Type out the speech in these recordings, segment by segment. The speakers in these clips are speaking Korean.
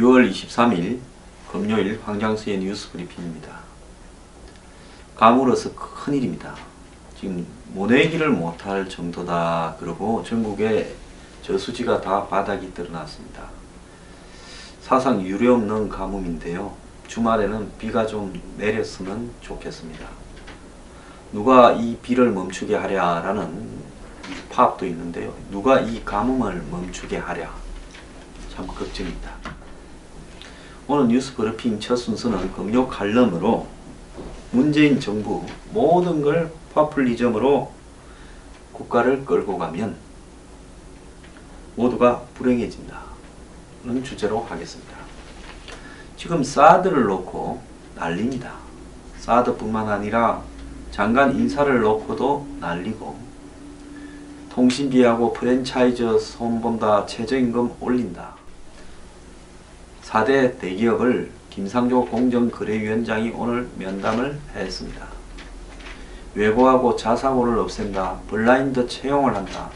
6월 23일 금요일 황장수의 뉴스 브리핑입니다. 감으로서 큰일입니다. 지금 모내기를 못할 정도다 그러고 전국에 저수지가 다 바닥이 드러났습니다. 사상 유례없는 가뭄인데요. 주말에는 비가 좀 내렸으면 좋겠습니다. 누가 이 비를 멈추게 하랴라는 파업도 있는데요. 누가 이 가뭄을 멈추게 하랴, 참 걱정입니다. 오늘 뉴스 브리핑 첫 순서는 금요 칼럼으로 문재인 정부 모든 걸 포퓰리즘으로 국가를 끌고 가면 모두가 불행해진다 는 주제로 하겠습니다. 지금 사드를 놓고 난립니다. 사드뿐만 아니라 장관 인사를 놓고도 난리고, 통신비하고 프랜차이즈 손본다, 최저임금 올린다. 4대 대기업을 김상조 공정거래위원장이 오늘 면담을 했습니다. 외고하고 자사고를 없앤다. 블라인드 채용을 한다.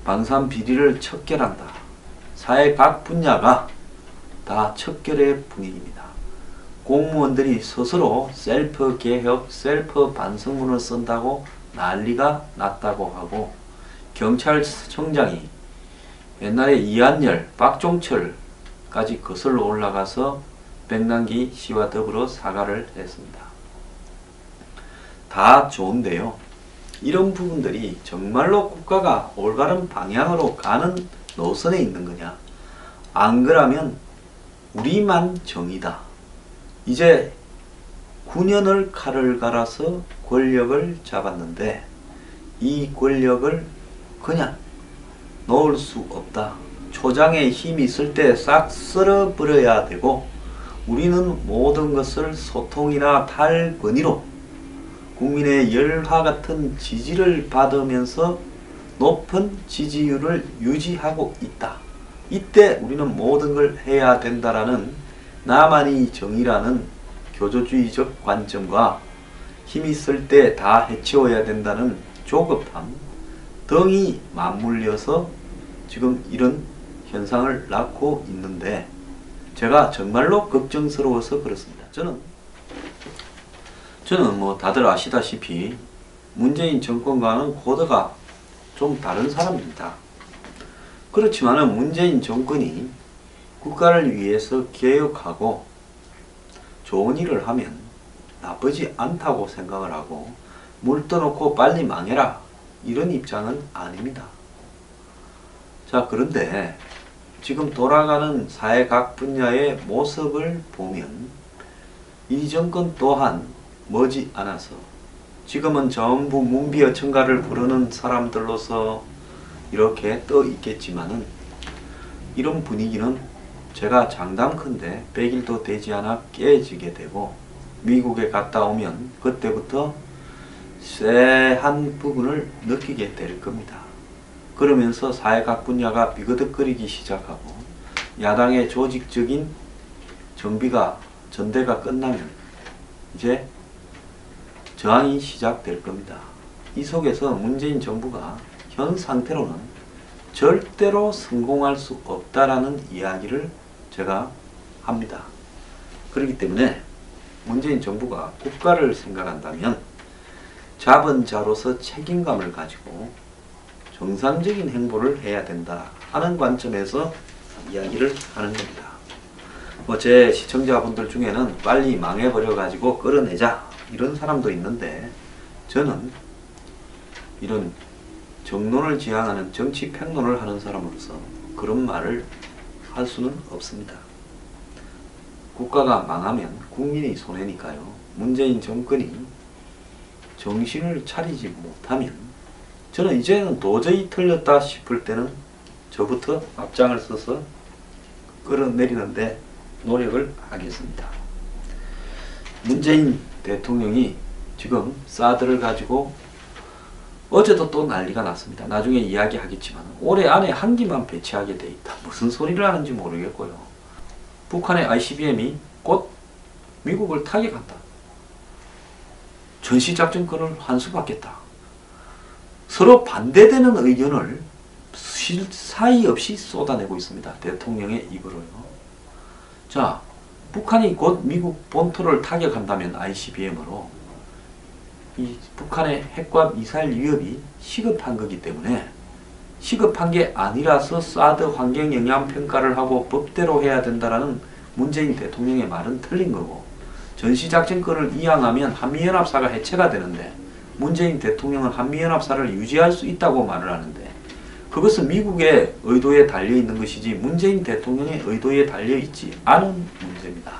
방산 비리를 척결한다. 사회 각 분야가 다 척결의 분위기입니다. 공무원들이 스스로 셀프 개혁, 셀프 반성문을 쓴다고 난리가 났다고 하고, 경찰청장이 옛날에 이한열, 박종철까지 거슬러 올라가서 백남기 씨와 더불어 사과를 했습니다. 다 좋은데요. 이런 부분들이 정말로 국가가 올바른 방향으로 가는 노선에 있는 거냐? 안 그러면 우리만 정의다. 이제 9년을 칼을 갈아서 권력을 잡았는데 이 권력을 그냥 놓을 수 없다. 초장에 힘이 있을 때 싹 쓸어버려야 되고, 우리는 모든 것을 소통이나 탈권위로 국민의 열화 같은 지지를 받으면서 높은 지지율을 유지하고 있다. 이때 우리는 모든 걸 해야 된다라는 나만이 정의라는 교조주의적 관점과 힘 있을 때 다 해치워야 된다는 조급함 등이 맞물려서 지금 이런 현상을 낳고 있는데, 제가 정말로 걱정스러워서 그렇습니다. 저는 뭐 다들 아시다시피 문재인 정권과는 코드가 좀 다른 사람입니다. 그렇지만은 문재인 정권이 국가를 위해서 개혁하고 좋은 일을 하면 나쁘지 않다고 생각을 하고, 물 떠놓고 빨리 망해라 이런 입장은 아닙니다. 자, 그런데 지금 돌아가는 사회 각 분야의 모습을 보면 이 정권 또한 머지않아서, 지금은 전부 문비어천가를 부르는 사람들로서 이렇게 떠 있겠지만은, 이런 분위기는 제가 장담컨대 100일도 되지 않아 깨지게 되고, 미국에 갔다 오면 그때부터 쎄한 부분을 느끼게 될 겁니다. 그러면서 사회 각 분야가 비거덕거리기 시작하고, 야당의 조직적인 정비가 전대가 끝나면 이제 저항이 시작될 겁니다. 이 속에서 문재인 정부가 현 상태로는 절대로 성공할 수 없다라는 이야기를 제가 합니다. 그렇기 때문에 문재인 정부가 국가를 생각한다면 잡은 자로서 책임감을 가지고 정상적인 행보를 해야 된다 하는 관점에서 이야기를 하는 겁니다. 제 시청자분들 중에는 빨리 망해버려 가지고 끌어내자 이런 사람도 있는데, 저는 이런 정론을 지향하는 정치 평론을 하는 사람으로서 그런 말을 할 수는 없습니다. 국가가 망하면 국민이 손해니까요. 문재인 정권이 정신을 차리지 못하면, 저는 이제는 도저히 틀렸다 싶을 때는 저부터 앞장을 서서 끌어내리는데 노력을 하겠습니다. 문재인 대통령이 지금 사드를 가지고 어제도 또 난리가 났습니다. 나중에 이야기하겠지만 올해 안에 한 기만 배치하게 돼 있다. 무슨 소리를 하는지 모르겠고요. 북한의 ICBM이 곧 미국을 타격한다. 전시작전권을 환수받겠다. 서로 반대되는 의견을 쉴 사이 없이 쏟아내고 있습니다. 대통령의 입으로요. 자, 북한이 곧 미국 본토를 타격한다면 ICBM으로 이 북한의 핵과 미사일 위협이 시급한 거기 때문에 시급한 게 아니라서 사드 환경 영향 평가를 하고 법대로 해야 된다라는 문재인 대통령의 말은 틀린 거고, 전시작전권을 이양하면 한미연합사가 해체가 되는데 문재인 대통령은 한미연합사를 유지할 수 있다고 말을 하는데, 그것은 미국의 의도에 달려있는 것이지 문재인 대통령의 의도에 달려있지 않은 문제입니다.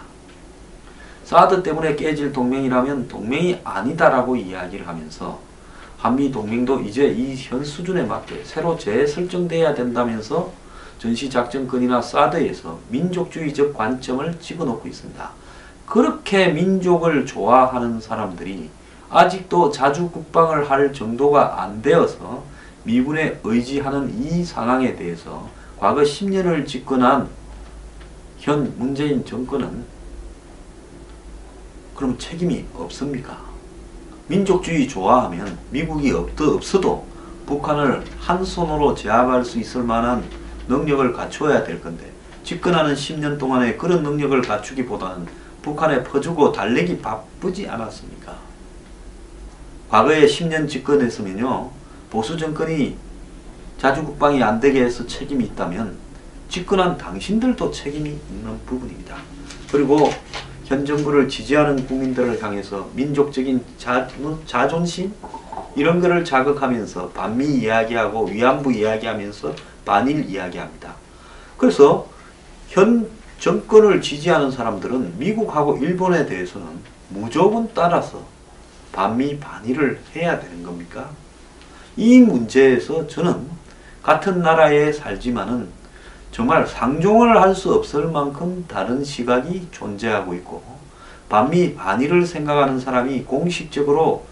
사드 때문에 깨질 동맹이라면 동맹이 아니다라고 이야기를 하면서 한미동맹도 이제 이 현 수준에 맞게 새로 재설정돼야 된다면서 전시작전권이나 사드에서 민족주의적 관점을 집어넣고 있습니다. 그렇게 민족을 좋아하는 사람들이 아직도 자주 국방을 할 정도가 안 되어서 미군에 의지하는 이 상황에 대해서 과거 10년을 집권한 현 문재인 정권은 그럼 책임이 없습니까? 민족주의 좋아하면 미국이 없어도 북한을 한 손으로 제압할 수 있을 만한 능력을 갖추어야 될 건데, 집권하는 10년 동안에 그런 능력을 갖추기보다는 북한에 퍼주고 달래기 바쁘지 않았습니까? 과거에 10년 집권했으면요, 보수 정권이 자주 국방이 안 되게 해서 책임이 있다면 집권한 당신들도 책임이 있는 부분입니다. 그리고 현 정부를 지지하는 국민들을 향해서 민족적인 자존심 이런 거를 자극하면서 반미 이야기하고 위안부 이야기하면서 반일 이야기합니다. 그래서 현 정권을 지지하는 사람들은 미국하고 일본에 대해서는 무조건 따라서 반미 반일을 해야 되는 겁니까? 이 문제에서 저는 같은 나라에 살지만은 정말 상종을 할 수 없을 만큼 다른 시각이 존재하고 있고, 반미 반일을 생각하는 사람이 공식적으로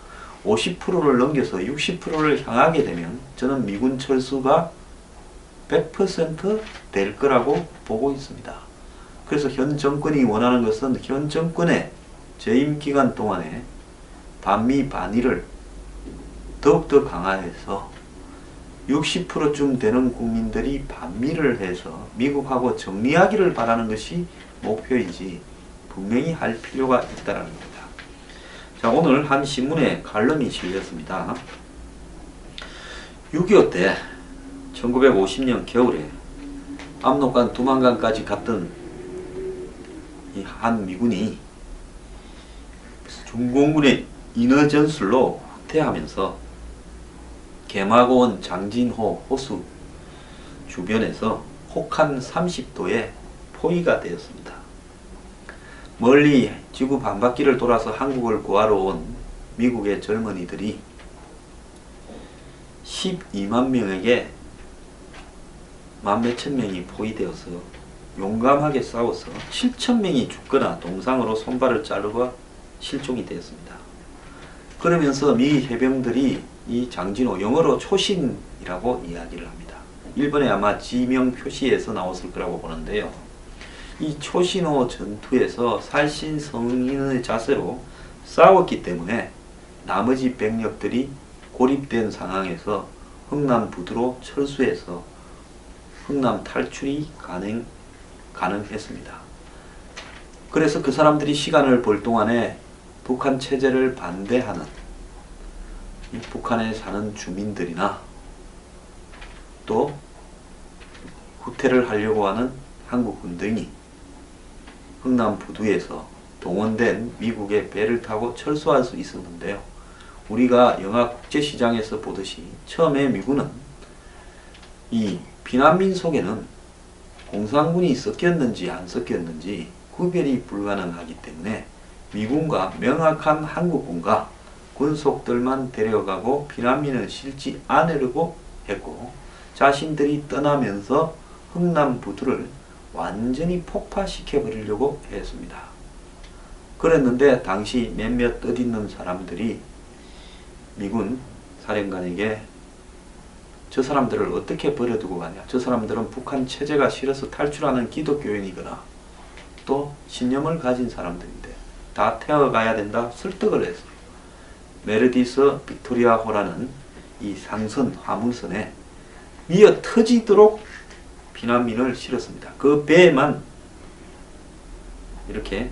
50%를 넘겨서 60%를 향하게 되면 저는 미군 철수가 100% 될 거라고 보고 있습니다. 그래서 현 정권이 원하는 것은 현 정권의 재임 기간 동안에 반미 반일을 더욱더 강화해서 60%쯤 되는 국민들이 반미를 해서 미국하고 정리하기를 바라는 것이 목표이지 분명히 할 필요가 있다는 겁니다. 자, 오늘 한 신문에 칼럼이 실렸습니다. 6.25 때 1950년 겨울에 압록강 두만강까지 갔던 이 한 미군이 중공군의 인허 전술로 후퇴하면서 개마고원 장진호 호수 주변에서 혹한 30도에 포위가 되었습니다. 멀리 지구 반바퀴를 돌아서 한국을 구하러 온 미국의 젊은이들이 12만 명에게 10,000몇 명이 포위되어서 용감하게 싸워서 7,000명이 죽거나 동상으로 손발을 자르고 실종이 되었습니다. 그러면서 미 해병들이 이 장진호, 영어로 초신이라고 이야기를 합니다. 일본에 아마 지명 표시에서 나왔을 거라고 보는데요. 이 초신호 전투에서 살신성인의 자세로 싸웠기 때문에 나머지 병력들이 고립된 상황에서 흥남 부두로 철수해서 흥남 탈출이 가능했습니다. 그래서 그 사람들이 시간을 벌 동안에 북한 체제를 반대하는 이 북한에 사는 주민들이나 또 후퇴를 하려고 하는 한국군 등이 흥남 부두에서 동원된 미국의 배를 타고 철수할 수 있었는데요. 우리가 영화 국제시장에서 보듯이 처음에 미군은 이 피난민 속에는 공산군이 섞였는지 안 섞였는지 구별이 불가능하기 때문에 미군과 명확한 한국군과 군속들만 데려가고 피난민을 실지 않으려고 했고, 자신들이 떠나면서 흥남 부두를 완전히 폭파시켜 버리려고 했습니다. 그랬는데 당시 몇몇 뜻있는 사람들이 미군 사령관에게 저 사람들을 어떻게 버려두고 가냐, 저 사람들은 북한 체제가 싫어서 탈출하는 기독교인이거나 또 신념을 가진 사람들인데 다 태워가야 된다 설득을 했어요. 메르디스 빅토리아호라는 이 상선 화물선에 미어 터지도록 피난민을 실었습니다. 그 배에만 이렇게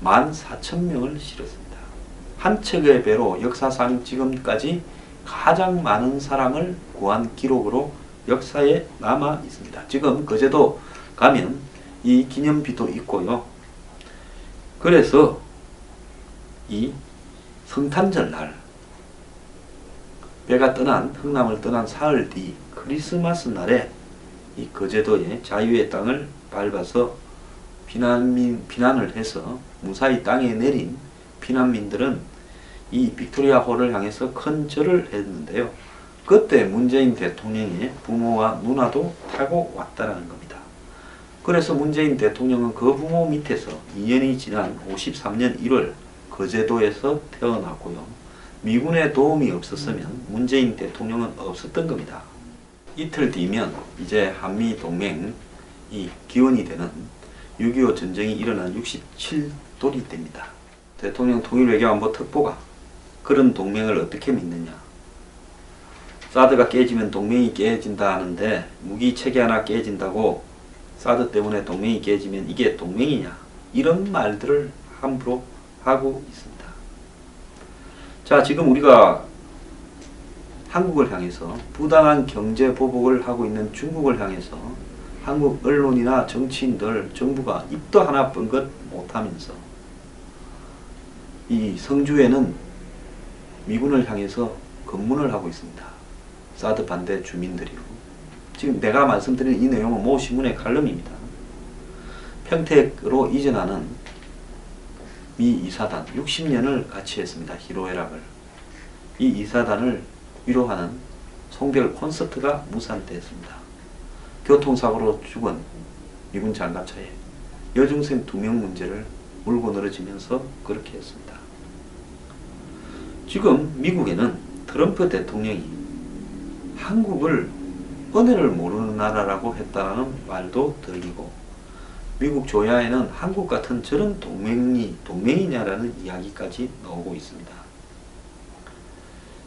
14,000명을 실었습니다. 한 척의 배로 역사상 지금까지 가장 많은 사람을 구한 기록으로 역사에 남아 있습니다. 지금 거제도 가면 이 기념비도 있고요. 그래서 이 성탄절 날 배가 떠난 흥남을 떠난 사흘 뒤 크리스마스 날에 이 거제도의 자유의 땅을 밟아서 피난을 해서 무사히 땅에 내린 피난민들은 이 빅토리아호를 향해서 큰 절을 했는데요. 그때 문재인 대통령의 부모와 누나도 타고 왔다라는 겁니다. 그래서 문재인 대통령은 그 부모 밑에서 2년이 지난 53년 1월 거제도에서 태어났고요. 미군의 도움이 없었으면 문재인 대통령은 없었던 겁니다. 이틀 뒤면 이제 한미동맹이 기원이 되는 6.25 전쟁이 일어난 67돌이 됩니다. 대통령 통일외교안보 특보가 그런 동맹을 어떻게 믿느냐. 사드가 깨지면 동맹이 깨진다 하는데 무기체계 하나 깨진다고 사드 때문에 동맹이 깨지면 이게 동맹이냐. 이런 말들을 함부로 하고 있습니다. 자, 지금 우리가 한국을 향해서 부당한 경제 보복을 하고 있는 중국을 향해서 한국 언론이나 정치인들, 정부가 입도 하나 뻥긋 못하면서 이 성주에는 미군을 향해서 검문을 하고 있습니다. 사드 반대 주민들이요. 지금 내가 말씀드린 이 내용은 모 신문의 칼럼입니다. 평택으로 이전하는 미 이사단 60년을 같이 했습니다. 희로애락을. 이 이사단을 위로하는 송별 콘서트가 무산되었습니다. 교통사고로 죽은 미군 장갑차에 여중생 2명 문제를 물고 늘어지면서 그렇게 했습니다. 지금 미국에는 트럼프 대통령이 한국을 은혜를 모르는 나라라고 했다는 말도 들리고 미국 조야에는 한국 같은 저런 동맹이냐라는 이야기까지 나오고 있습니다.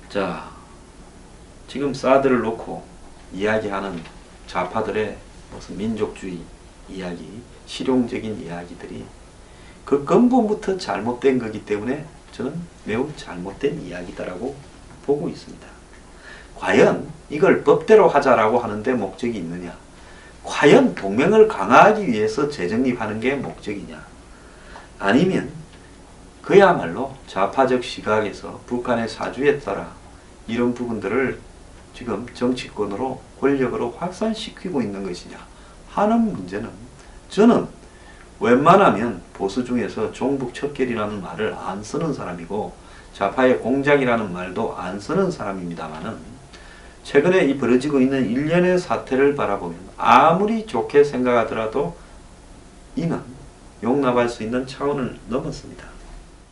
자, 지금 사드를 놓고 이야기하는 좌파들의 무슨 민족주의 이야기, 실용적인 이야기들이 그 근본부터 잘못된 거기 때문에 저는 매우 잘못된 이야기다라고 보고 있습니다. 과연 이걸 법대로 하자라고 하는데 목적이 있느냐? 과연 동맹을 강화하기 위해서 재정립하는 게 목적이냐? 아니면 그야말로 좌파적 시각에서 북한의 사주에 따라 이런 부분들을 지금 정치권으로 권력으로 확산시키고 있는 것이냐 하는 문제는 저는 웬만하면 보수 중에서 종북 척결이라는 말을 안 쓰는 사람이고 좌파의 공작이라는 말도 안 쓰는 사람입니다만은 최근에 이 벌어지고 있는 일련의 사태를 바라보면 아무리 좋게 생각하더라도 이는 용납할 수 있는 차원을 넘었습니다.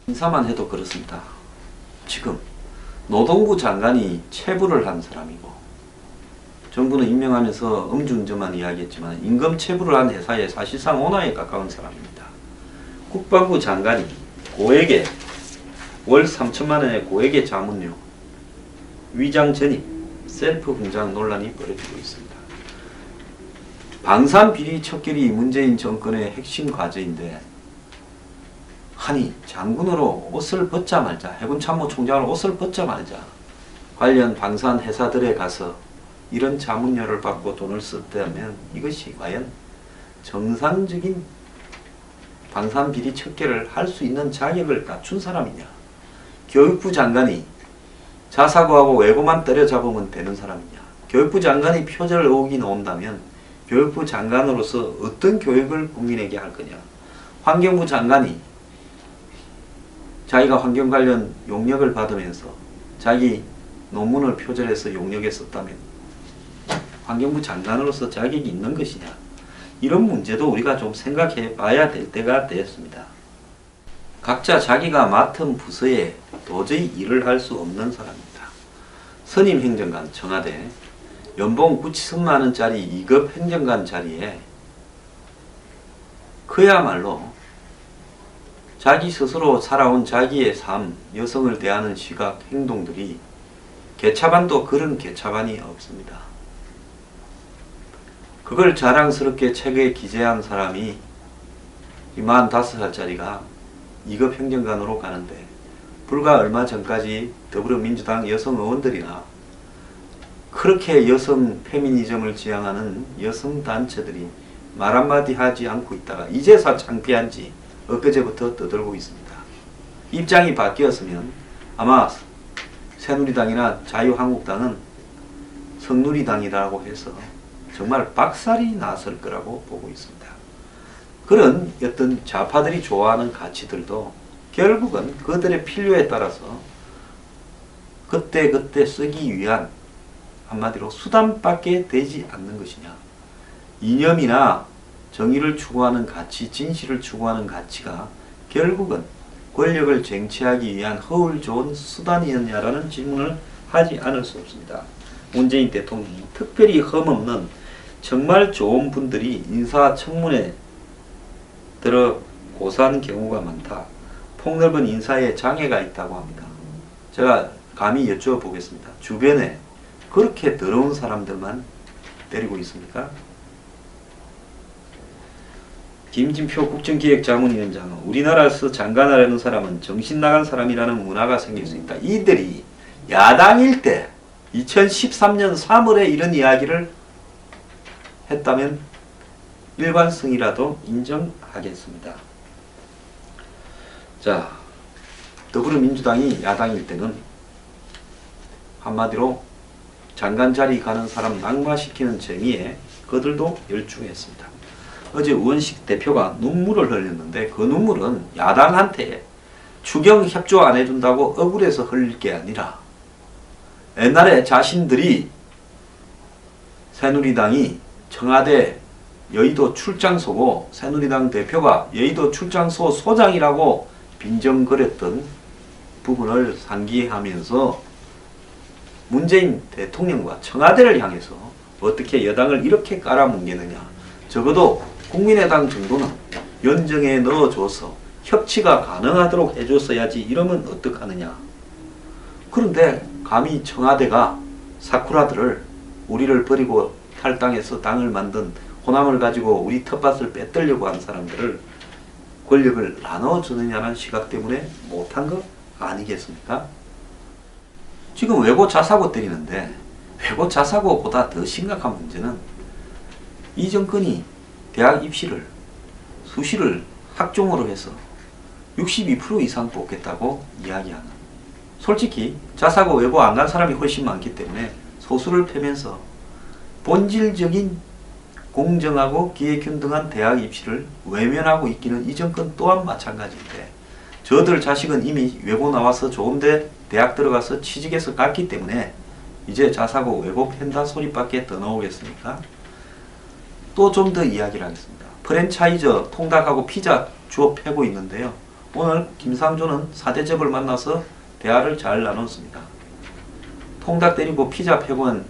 인사만 해도 그렇습니다. 지금 노동부 장관이 체불을 한 사람이고 정부는 임명하면서 음주운전만 이야기했지만 임금 체불을 한 회사에 사실상 오너에 가까운 사람입니다. 국방부 장관이 고액의 월 3천만 원의 고액의 자문료 위장 전입 셀프 공장 논란이 벌어지고 있습니다. 방산 비리 척결이 문재인 정권의 핵심 과제인데 아니 장군으로 옷을 벗자마자 해군 참모총장으로 옷을 벗자마자 관련 방산 회사들에 가서 이런 자문료를 받고 돈을 썼다면 이것이 과연 정상적인 방산 비리 척결을 할 수 있는 자격을 갖춘 사람이냐? 교육부 장관이 자사고하고 외고만 때려잡으면 되는 사람이냐? 교육부 장관이 표절 의혹이 나온다면 교육부 장관으로서 어떤 교육을 국민에게 할 거냐? 환경부 장관이 자기가 환경 관련 용역을 받으면서 자기 논문을 표절해서 용역에 썼다면 환경부 장관으로서 자격이 있는 것이냐? 이런 문제도 우리가 좀 생각해 봐야 될 때가 되었습니다. 각자 자기가 맡은 부서에 도저히 일을 할 수 없는 사람입니다. 선임 행정관 청와대 연봉 9천만 원짜리 2급 행정관 자리에 그야말로 자기 스스로 살아온 자기의 삶, 여성을 대하는 시각, 행동들이 개차반도 그런 개차반이 없습니다. 그걸 자랑스럽게 책에 기재한 사람이 이 45살짜리가 2급 행정관으로 가는데 불과 얼마 전까지 더불어민주당 여성 의원들이나 그렇게 여성 페미니즘을 지향하는 여성 단체들이 말 한마디 하지 않고 있다가 이제서 창피한지 엊그제부터 떠들고 있습니다. 입장이 바뀌었으면 아마 새누리당이나 자유한국당은 성누리당이라고 해서 정말 박살이 났을 거라고 보고 있습니다. 그런 어떤 좌파들이 좋아하는 가치들도 결국은 그들의 필요에 따라서 그때그때 쓰기 위한 한마디로 수단밖에 되지 않는 것이냐. 이념이나 정의를 추구하는 가치, 진실을 추구하는 가치가 결국은 권력을 쟁취하기 위한 허울 좋은 수단이었냐라는 질문을 하지 않을 수 없습니다. 문재인 대통령이 특별히 흠없는 정말 좋은 분들이 인사청문회 들어 고사한 경우가 많다. 폭넓은 인사에 장애가 있다고 합니다. 제가 감히 여쭤보겠습니다. 주변에 그렇게 더러운 사람들만 때리고 있습니까? 김진표 국정기획자문위원장은 우리나라에서 장관하려는 사람은 정신나간 사람이라는 문화가 생길 수 있다. 이들이 야당일 때 2013년 3월에 이런 이야기를 했다면 일관성이라도 인정하겠습니다. 자, 더불어민주당이 야당일 때는 한마디로 장관 자리 가는 사람 낙마시키는 재미에 그들도 열중했습니다. 어제 우원식 대표가 눈물을 흘렸는데 그 눈물은 야당한테 추경 협조 안 해준다고 억울해서 흘릴 게 아니라 옛날에 자신들이 새누리당이 청와대 여의도 출장소고 새누리당 대표가 여의도 출장소 소장이라고 빈정거렸던 부분을 상기하면서 문재인 대통령과 청와대를 향해서 어떻게 여당을 이렇게 깔아뭉개느냐. 적어도 국민의당 정도는 연정에 넣어줘서 협치가 가능하도록 해줬어야지 이러면 어떡하느냐. 그런데 감히 청와대가 사쿠라들을 우리를 버리고 탈당해서 당을 만든 호남을 가지고 우리 텃밭을 빼뜨려고 한 사람들을 권력을 나눠주느냐는 시각 때문에 못한 거 아니겠습니까? 지금 외고 자사고 때리는데 외고 자사고보다 더 심각한 문제는 이 정권이 대학 입시를 수시를 학종으로 해서 62% 이상 뽑겠다고 이야기하는, 솔직히 자사고 외고 안 간 사람이 훨씬 많기 때문에 소수를 패면서 본질적인 공정하고 기회균등한 대학 입시를 외면하고 있기는 이 정권 또한 마찬가지인데 저들 자식은 이미 외고 나와서 좋은데 대학 들어가서 취직해서 갔기 때문에 이제 자사고 외고 팬다 소리밖에 더 나오겠습니까? 또 좀 더 이야기를 하겠습니다. 프랜차이저 통닭하고 피자 주업 패고 있는데요. 오늘 김상조는 4대접을 만나서 대화를 잘 나눴습니다. 통닭 때리고 피자 패고 한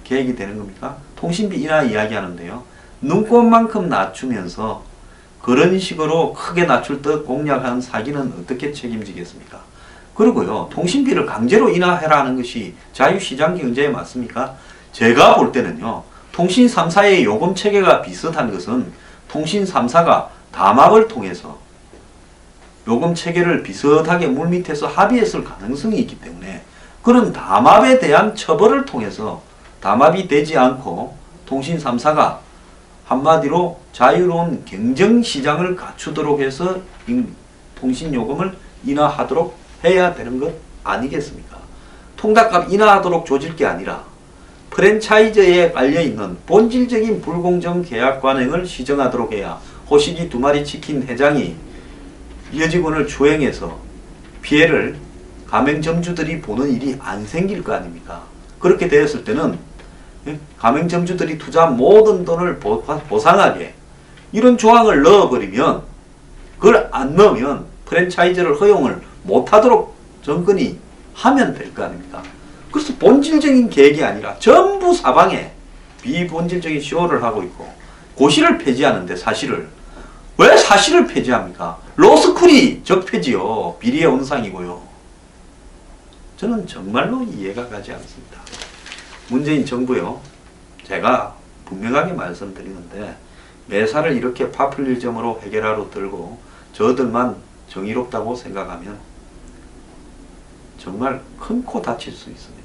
계획이 되는 겁니까? 통신비 인하 이야기하는데요. 눈꽃만큼 낮추면서 그런 식으로 크게 낮출 듯 공약한 사기는 어떻게 책임지겠습니까? 그리고요, 통신비를 강제로 인하해라는 것이 자유시장 경제에 맞습니까? 제가 볼 때는요, 통신 3사의 요금 체계가 비슷한 것은 통신 3사가 담합을 통해서 요금 체계를 비슷하게 물밑에서 합의했을 가능성이 있기 때문에 그런 담합에 대한 처벌을 통해서 담합이 되지 않고 통신 3사가 한마디로 자유로운 경쟁시장을 갖추도록 해서 통신요금을 인하하도록 해야 되는 것 아니겠습니까? 통닭값 인하하도록 조질 게 아니라 프랜차이즈에 깔려있는 본질적인 불공정 계약 관행을 시정하도록 해야 호식이 2마리 치킨 회장이 여직원을 추행해서 피해를 가맹점주들이 보는 일이 안 생길 거 아닙니까? 그렇게 되었을 때는 가맹점주들이 투자한 모든 돈을 보상하게 이런 조항을 넣어버리면, 그걸 안 넣으면 프랜차이즈를 허용을 못하도록 정권이 하면 될 거 아닙니까? 그래서 본질적인 계획이 아니라 전부 사방에 비본질적인 쇼를 하고 있고 고시를 폐지하는데 사실을 왜 사실을 폐지합니까? 로스쿨이 적폐지요. 비리의 온상이고요. 저는 정말로 이해가 가지 않습니다. 문재인 정부요, 제가 분명하게 말씀드리는데 매사를 이렇게 파퓰리즘으로 해결하러 들고 저들만 정의롭다고 생각하면 정말 큰 코 다칠 수 있습니다.